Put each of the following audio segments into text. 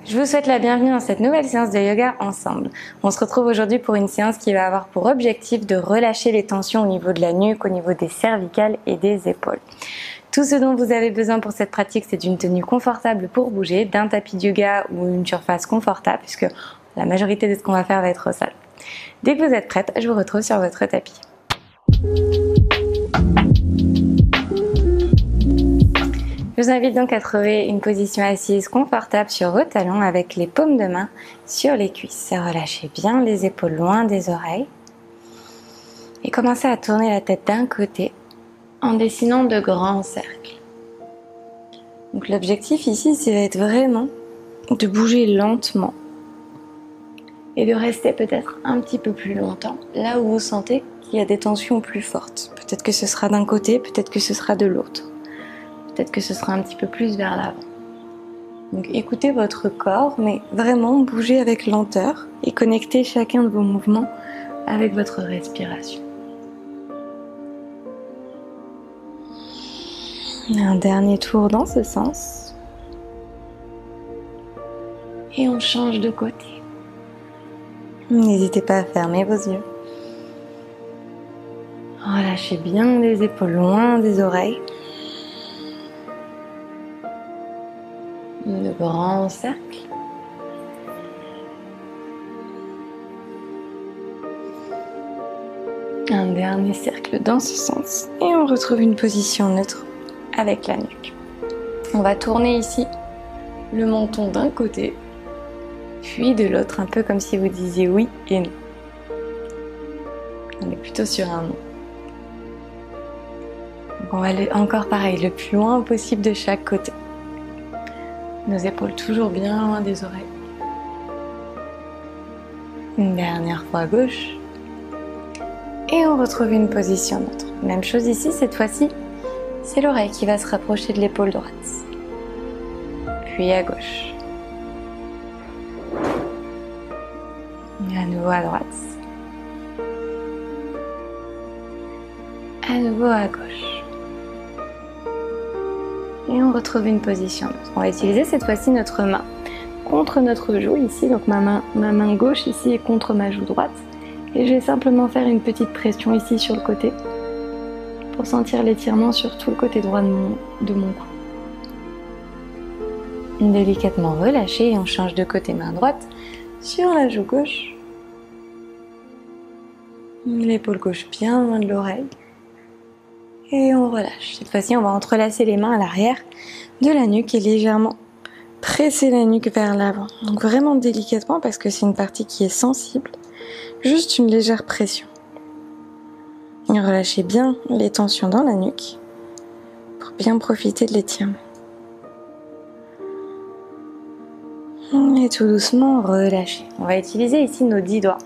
Je vous souhaite la bienvenue dans cette nouvelle séance de yoga ensemble. On se retrouve aujourd'hui pour une séance qui va avoir pour objectif de relâcher les tensions au niveau de la nuque, au niveau des cervicales et des épaules. Tout ce dont vous avez besoin pour cette pratique, c'est d'une tenue confortable pour bouger, d'un tapis de yoga ou une surface confortable, puisque la majorité de ce qu'on va faire va être au sol. Dès que vous êtes prête, je vous retrouve sur votre tapis. Je vous invite donc à trouver une position assise confortable sur vos talons avec les paumes de main sur les cuisses. Relâchez bien les épaules loin des oreilles. Et commencez à tourner la tête d'un côté en dessinant de grands cercles. Donc l'objectif ici, c'est d'être vraiment de bouger lentement et de rester peut-être un petit peu plus longtemps là où vous sentez qu'il y a des tensions plus fortes. Peut-être que ce sera d'un côté, peut-être que ce sera de l'autre. Peut-être que ce sera un petit peu plus vers l'avant. Donc écoutez votre corps, mais vraiment bougez avec lenteur et connectez chacun de vos mouvements avec votre respiration. Un dernier tour dans ce sens. Et on change de côté. N'hésitez pas à fermer vos yeux. Relâchez bien les épaules loin des oreilles. De grands cercles. Un dernier cercle dans ce sens. Et on retrouve une position neutre avec la nuque. On va tourner ici le menton d'un côté, puis de l'autre, un peu comme si vous disiez oui et non. On est plutôt sur un non. Donc on va aller encore pareil, le plus loin possible de chaque côté. Nos épaules toujours bien loin des oreilles. Une dernière fois à gauche. Et on retrouve une position neutre. Même chose ici, cette fois-ci, c'est l'oreille qui va se rapprocher de l'épaule droite. Puis à gauche. Et à nouveau à droite. À nouveau à gauche. Et on retrouve une position neutre. On va utiliser cette fois-ci notre main contre notre joue ici. Donc ma main gauche ici est contre ma joue droite. Et je vais simplement faire une petite pression ici sur le côté pour sentir l'étirement sur tout le côté droit de mon cou. Délicatement relâché et on change de côté, main droite sur la joue gauche. L'épaule gauche bien loin de l'oreille. Et on relâche. Cette fois-ci, on va entrelacer les mains à l'arrière de la nuque et légèrement presser la nuque vers l'avant. Donc vraiment délicatement parce que c'est une partie qui est sensible. Juste une légère pression. Et relâchez bien les tensions dans la nuque pour bien profiter de l'étirement. Et tout doucement, relâchez. On va utiliser ici nos 10 doigts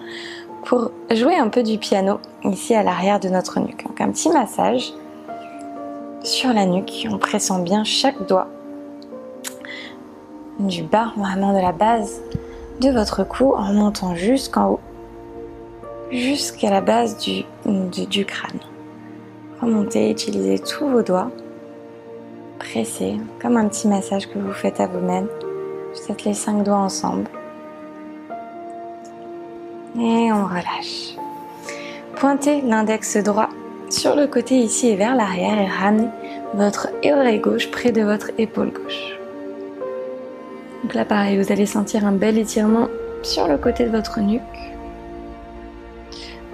pour jouer un peu du piano ici à l'arrière de notre nuque. Donc un petit massage sur la nuque en pressant bien chaque doigt du bas, vraiment de la base de votre cou en montant jusqu'en haut, jusqu'à la base du crâne. Remontez, utilisez tous vos doigts, pressez comme un petit massage que vous faites à vous-même. Faites les 5 doigts ensemble et on relâche. Pointez l'index droit sur le côté ici et vers l'arrière et ramenez votre oreille gauche près de votre épaule gauche. Donc là pareil, vous allez sentir un bel étirement sur le côté de votre nuque.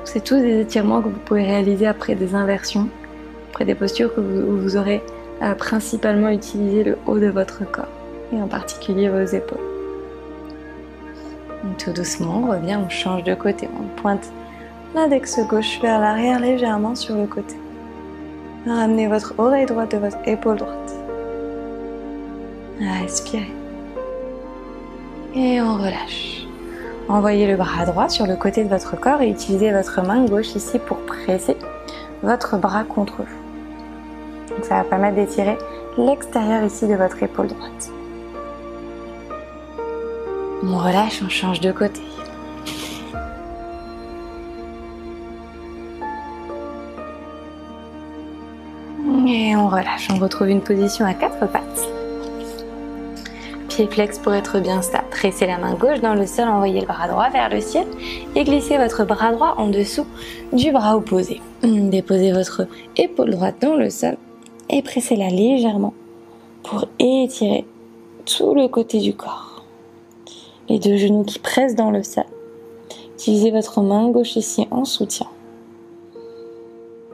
C'est tous des étirements que vous pouvez réaliser après des inversions, après des postures où vous aurez principalement utilisé le haut de votre corps et en particulier vos épaules. Donc, tout doucement, on revient, on change de côté, on pointe l'index gauche vers l'arrière légèrement sur le côté. Ramenez votre oreille droite de votre épaule droite. Respirez. Et on relâche. Envoyez le bras droit sur le côté de votre corps et utilisez votre main gauche ici pour presser votre bras contre vous. Donc ça va permettre d'étirer l'extérieur ici de votre épaule droite. On relâche, on change de côté. Et on relâche, on retrouve une position à 4 pattes. Pieds flex pour être bien stable. Pressez la main gauche dans le sol, envoyez le bras droit vers le ciel et glissez votre bras droit en dessous du bras opposé. Déposez votre épaule droite dans le sol et pressez-la légèrement pour étirer tout le côté du corps. Les deux genoux qui pressent dans le sol. Utilisez votre main gauche ici en soutien.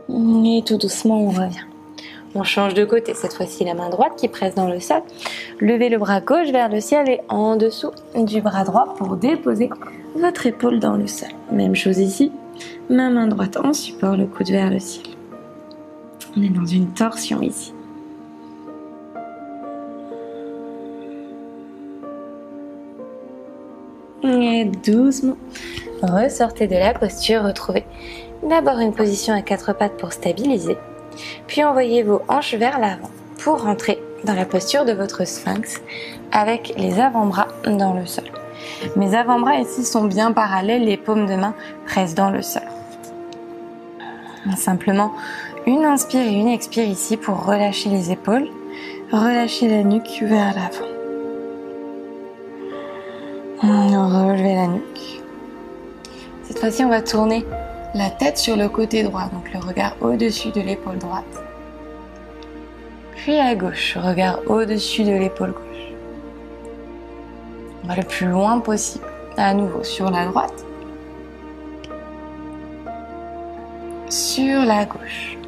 Et tout doucement, on revient. On change de côté, cette fois-ci la main droite qui presse dans le sol. Levez le bras gauche vers le ciel et en dessous du bras droit pour déposer votre épaule dans le sol. Même chose ici, ma main droite en support, le coude vers le ciel. On est dans une torsion ici. Et doucement, ressortez de la posture, retrouvez d'abord une position à 4 pattes pour stabiliser. Puis envoyez vos hanches vers l'avant pour rentrer dans la posture de votre sphinx avec les avant-bras dans le sol. Mes avant-bras ici sont bien parallèles, les paumes de main pressent dans le sol. Simplement une inspire et une expire ici pour relâcher les épaules, relâcher la nuque vers l'avant. Relevez la nuque. Cette fois-ci, on va tourner la tête sur le côté droit, donc le regard au-dessus de l'épaule droite. Puis à gauche, regard au-dessus de l'épaule gauche. On va le plus loin possible. À nouveau sur la droite. Sur la gauche.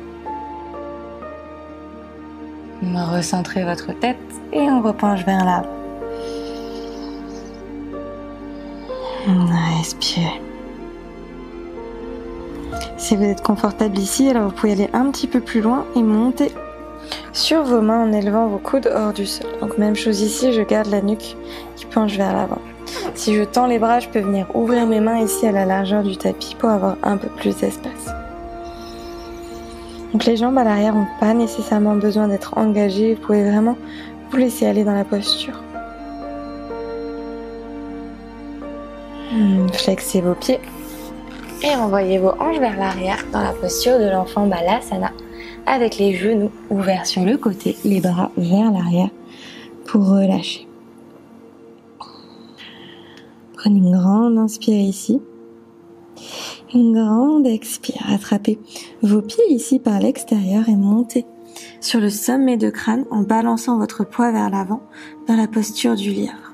Recentrez votre tête et on repenche vers l'avant. Respirez. Si vous êtes confortable ici, alors vous pouvez aller un petit peu plus loin et monter sur vos mains en élevant vos coudes hors du sol. Donc même chose ici, je garde la nuque qui penche vers l'avant. Si je tends les bras, je peux venir ouvrir mes mains ici à la largeur du tapis pour avoir un peu plus d'espace. Donc les jambes à l'arrière n'ont pas nécessairement besoin d'être engagées, vous pouvez vraiment vous laisser aller dans la posture. Flexez vos pieds. Et envoyez vos hanches vers l'arrière dans la posture de l'enfant Balasana avec les genoux ouverts sur le côté, les bras vers l'arrière pour relâcher. Prenez une grande inspire ici, une grande expire. Attrapez vos pieds ici par l'extérieur et montez sur le sommet de crâne en balançant votre poids vers l'avant dans la posture du lièvre.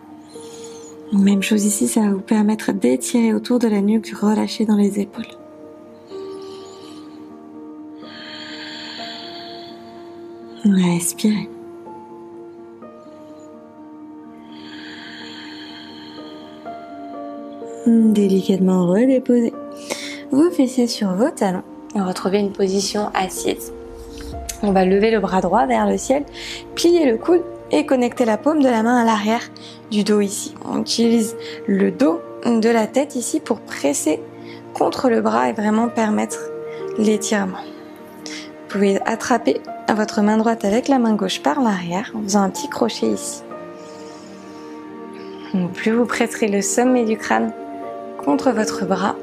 Même chose ici, ça va vous permettre d'étirer autour de la nuque, relâcher dans les épaules. Respirez. Délicatement redéposez vos fessiers sur vos talons et retrouvez une position assise. On va lever le bras droit vers le ciel, plier le coude et connecter la paume de la main à l'arrière du dos ici. On utilise le dos de la tête ici pour presser contre le bras et vraiment permettre l'étirement. Vous pouvez attraper votre main droite avec la main gauche par l'arrière en faisant un petit crochet ici. Plus vous presserez le sommet du crâne contre votre bras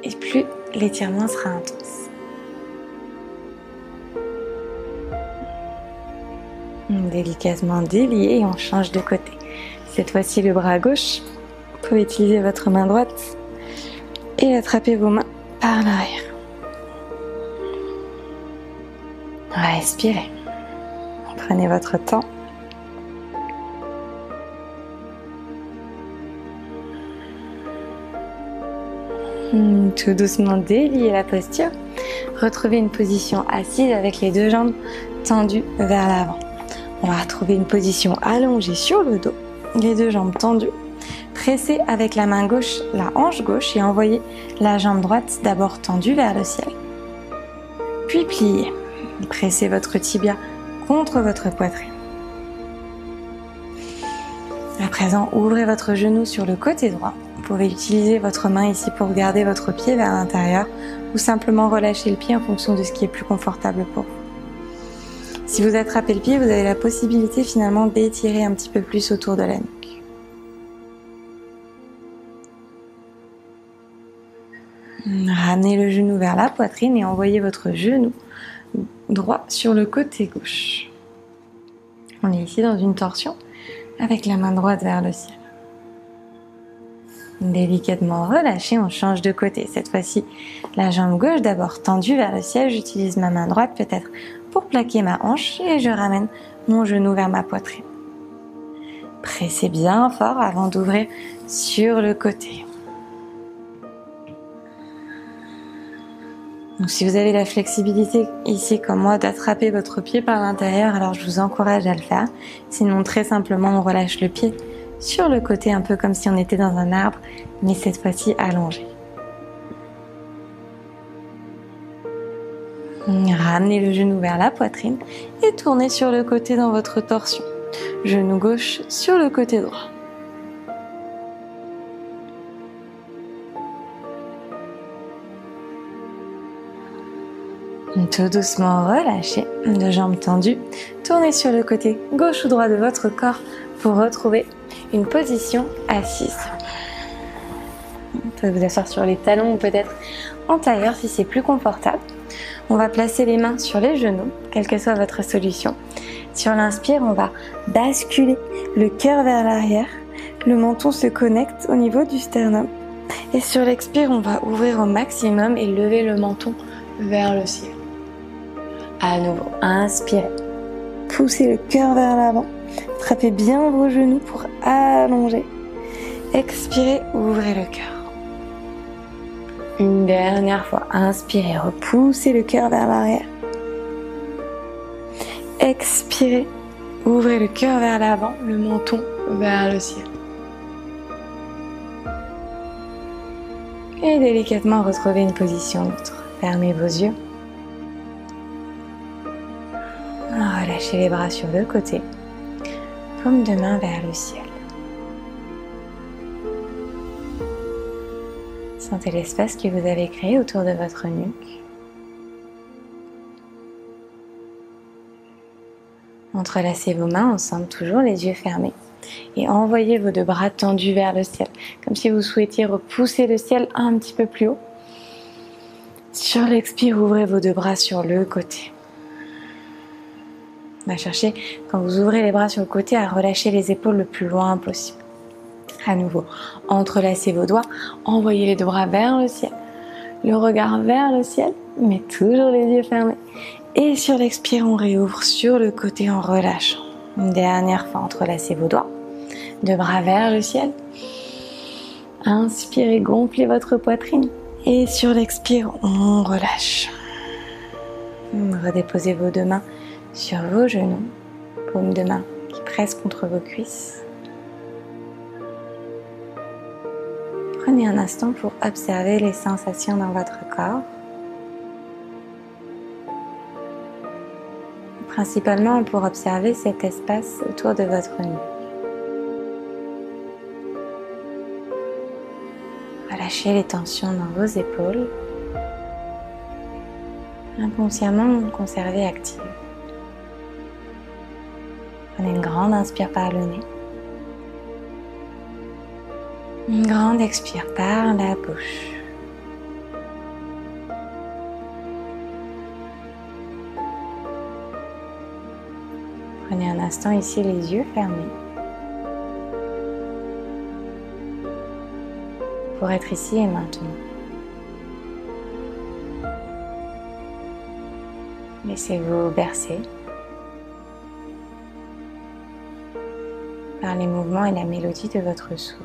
et plus l'étirement sera intense. Délicatement délié et on change de côté. Cette fois-ci le bras gauche. Vous pouvez utiliser votre main droite et attraper vos mains par l'arrière. Respirez. Prenez votre temps. Tout doucement déliez la posture. Retrouvez une position assise avec les deux jambes tendues vers l'avant. On va retrouver une position allongée sur le dos, les deux jambes tendues. Pressez avec la main gauche la hanche gauche et envoyez la jambe droite d'abord tendue vers le ciel. Puis pliez. Pressez votre tibia contre votre poitrine. À présent, ouvrez votre genou sur le côté droit. Vous pouvez utiliser votre main ici pour garder votre pied vers l'intérieur ou simplement relâcher le pied en fonction de ce qui est plus confortable pour vous. Si vous attrapez le pied, vous avez la possibilité finalement d'étirer un petit peu plus autour de la nuque. Ramenez le genou vers la poitrine et envoyez votre genou droit sur le côté gauche. On est ici dans une torsion avec la main droite vers le ciel. Délicatement relâché, on change de côté. Cette fois-ci, la jambe gauche d'abord tendue vers le ciel. J'utilise ma main droite peut-être pour plaquer ma hanche et je ramène mon genou vers ma poitrine. Pressez bien fort avant d'ouvrir sur le côté. Donc, si vous avez la flexibilité ici comme moi d'attraper votre pied par l'intérieur, alors je vous encourage à le faire. Sinon, très simplement, on relâche le pied sur le côté, un peu comme si on était dans un arbre, mais cette fois-ci allongé. Ramenez le genou vers la poitrine et tournez sur le côté dans votre torsion. Genou gauche sur le côté droit. Tout doucement relâchez, deux jambes tendues. Tournez sur le côté gauche ou droit de votre corps pour retrouver une position assise. Vous pouvez vous asseoir sur les talons ou peut-être en tailleur si c'est plus confortable. On va placer les mains sur les genoux, quelle que soit votre solution. Sur l'inspire, on va basculer le cœur vers l'arrière. Le menton se connecte au niveau du sternum. Et sur l'expire, on va ouvrir au maximum et lever le menton vers le ciel. À nouveau, inspirez. Poussez le cœur vers l'avant. Attrapez bien vos genoux pour allonger. Expirez, ouvrez le cœur. Une dernière fois, inspirez, repoussez le cœur vers l'arrière. Expirez, ouvrez le cœur vers l'avant, le menton vers le ciel. Et délicatement retrouvez une position neutre. Fermez vos yeux. Relâchez les bras sur le côté. Paume de main vers le ciel. Sentez l'espace que vous avez créé autour de votre nuque. Entrelacez vos mains ensemble, toujours les yeux fermés. Et envoyez vos deux bras tendus vers le ciel. Comme si vous souhaitiez repousser le ciel un petit peu plus haut. Sur l'expire, ouvrez vos deux bras sur le côté. On va chercher, quand vous ouvrez les bras sur le côté, à relâcher les épaules le plus loin possible. À nouveau, entrelacez vos doigts, envoyez les deux bras vers le ciel. Le regard vers le ciel, mais toujours les yeux fermés. Et sur l'expire, on réouvre sur le côté en relâchant. Une dernière fois, entrelacez vos doigts. Deux bras vers le ciel. Inspirez, gonflez votre poitrine. Et sur l'expire, on relâche. Redéposez vos deux mains sur vos genoux, paumes de main qui pressent contre vos cuisses. Prenez un instant pour observer les sensations dans votre corps. Principalement pour observer cet espace autour de votre nuque. Relâchez les tensions dans vos épaules. Inconsciemment, conservez active. Prenez une grande inspire par le nez. Une grande expire par la bouche. Prenez un instant ici les yeux fermés. Pour être ici et maintenant. Laissez-vous bercer par les mouvements et la mélodie de votre souffle.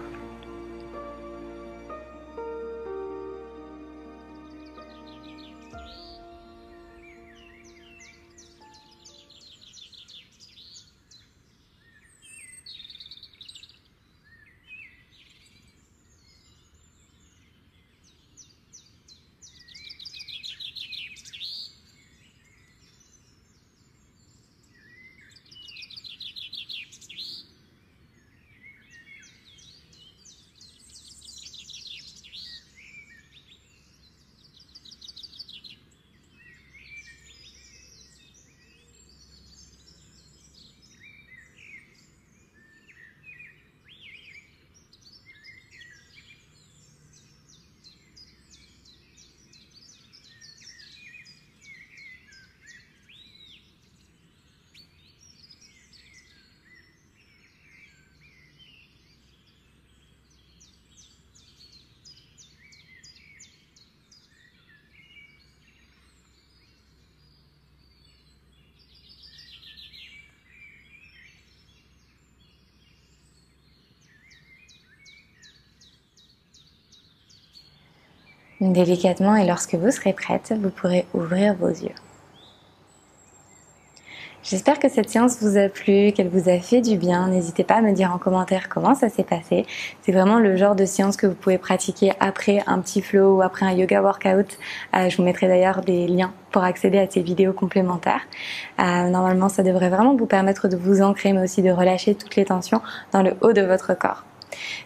Délicatement, et lorsque vous serez prête, vous pourrez ouvrir vos yeux. J'espère que cette séance vous a plu, qu'elle vous a fait du bien. N'hésitez pas à me dire en commentaire comment ça s'est passé. C'est vraiment le genre de séance que vous pouvez pratiquer après un petit flow ou après un yoga workout. Je vous mettrai d'ailleurs des liens pour accéder à ces vidéos complémentaires. Normalement, ça devrait vraiment vous permettre de vous ancrer, mais aussi de relâcher toutes les tensions dans le haut de votre corps.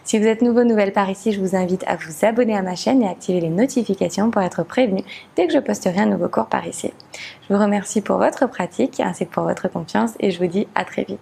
Si vous êtes nouvelle par ici, je vous invite à vous abonner à ma chaîne et à activer les notifications pour être prévenu dès que je posterai un nouveau cours par ici. Je vous remercie pour votre pratique ainsi que pour votre confiance et je vous dis à très vite.